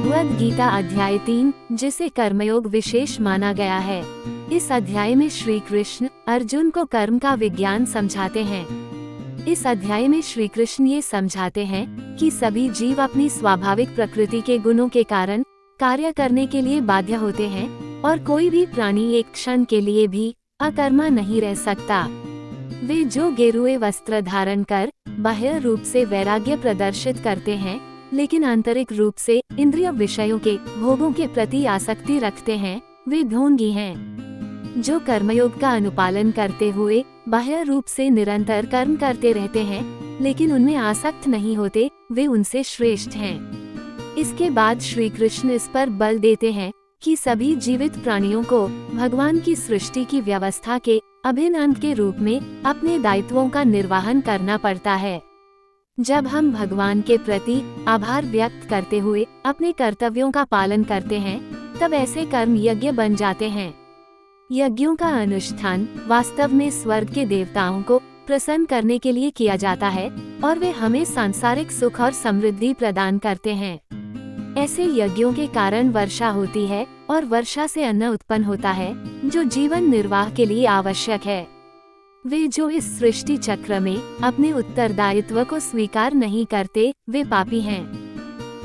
भगवद गीता अध्याय 3, जिसे कर्मयोग विशेष माना गया है। इस अध्याय में श्री कृष्ण अर्जुन को कर्म का विज्ञान समझाते हैं। इस अध्याय में श्री कृष्ण ये समझाते हैं कि सभी जीव अपनी स्वाभाविक प्रकृति के गुणों के कारण कार्य करने के लिए बाध्य होते हैं और कोई भी प्राणी एक क्षण के लिए भी अकर्मा नहीं रह सकता। वे जो गेरुए वस्त्र धारण कर बाह्य रूप से वैराग्य प्रदर्शित करते हैं, लेकिन आंतरिक रूप से इंद्रिय विषयों के भोगों के प्रति आसक्ति रखते हैं, वे ढोंगी हैं। जो कर्मयोग का अनुपालन करते हुए बाह्य रूप से निरंतर कर्म करते रहते हैं, लेकिन उनमें आसक्त नहीं होते, वे उनसे श्रेष्ठ हैं। इसके बाद श्री कृष्ण इस पर बल देते हैं कि सभी जीवित प्राणियों को भगवान की सृष्टि की व्यवस्था के अभिन्न अंग के रूप में अपने दायित्वों का निर्वहन करना पड़ता है। जब हम भगवान के प्रति आभार व्यक्त करते हुए अपने कर्तव्यों का पालन करते हैं, तब ऐसे कर्म यज्ञ बन जाते हैं। यज्ञों का अनुष्ठान वास्तव में स्वर्ग के देवताओं को प्रसन्न करने के लिए किया जाता है और वे हमें सांसारिक सुख और समृद्धि प्रदान करते हैं। ऐसे यज्ञों के कारण वर्षा होती है और वर्षा से अन्न उत्पन्न होता है, जो जीवन निर्वाह के लिए आवश्यक है। वे जो इस सृष्टि चक्र में अपने उत्तरदायित्व को स्वीकार नहीं करते, वे पापी हैं।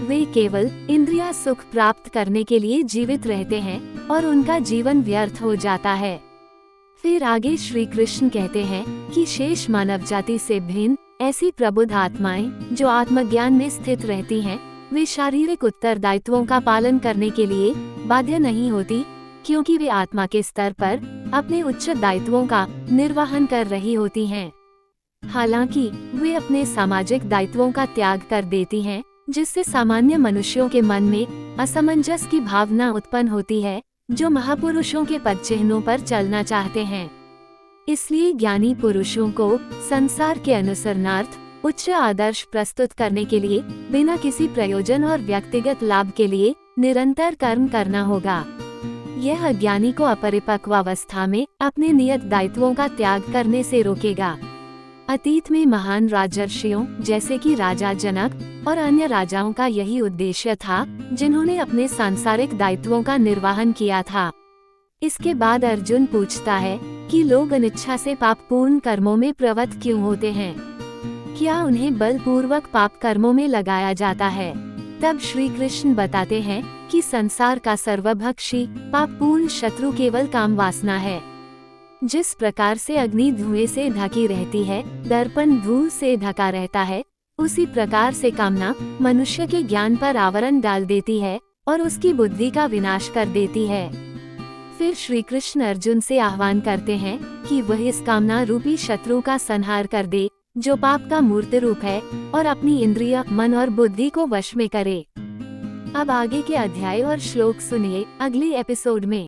वे केवल इंद्रिय सुख प्राप्त करने के लिए जीवित रहते हैं और उनका जीवन व्यर्थ हो जाता है। फिर आगे श्री कृष्ण कहते हैं कि शेष मानव जाति से भिन्न ऐसी प्रबुद्ध आत्माएं जो आत्मज्ञान में स्थित रहती हैं, वे शारीरिक उत्तरदायित्वों का पालन करने के लिए बाध्य नहीं होती, क्योंकि वे आत्मा के स्तर पर अपने उच्च दायित्वों का निर्वहन कर रही होती हैं। हालांकि वे अपने सामाजिक दायित्वों का त्याग कर देती हैं, जिससे सामान्य मनुष्यों के मन में असमंजस की भावना उत्पन्न होती है, जो महापुरुषों के पदचिह्नों पर चलना चाहते हैं। इसलिए ज्ञानी पुरुषों को संसार के अनुसरणार्थ उच्च आदर्श प्रस्तुत करने के लिए बिना किसी प्रयोजन और व्यक्तिगत लाभ के लिए निरंतर कर्म करना होगा। यह अज्ञानी को अपरिपक्व अवस्था में अपने नियत दायित्वों का त्याग करने से रोकेगा। अतीत में महान राजर्षियों जैसे कि राजा जनक और अन्य राजाओं का यही उद्देश्य था, जिन्होंने अपने सांसारिक दायित्वों का निर्वहन किया था। इसके बाद अर्जुन पूछता है कि लोग अनिच्छा से पापपूर्ण कर्मों में प्रवृत्त क्यों होते हैं? क्या उन्हें बलपूर्वक पाप कर्मों में लगाया जाता है? तब श्री कृष्ण बताते हैं कि संसार का सर्वभक्षी पापपूर्ण शत्रु केवल काम वासना है। जिस प्रकार से अग्नि धुएं से ढकी रहती है, दर्पण धूल से ढका रहता है, उसी प्रकार से कामना मनुष्य के ज्ञान पर आवरण डाल देती है और उसकी बुद्धि का विनाश कर देती है। फिर श्री कृष्ण अर्जुन से आह्वान करते हैं कि वह इस कामना रूपी शत्रु का संहार कर दे, जो पाप का मूर्त रूप है, और अपनी इंद्रिय, मन और बुद्धि को वश में करे। अब आगे के अध्याय और श्लोक सुनिए अगले एपिसोड में।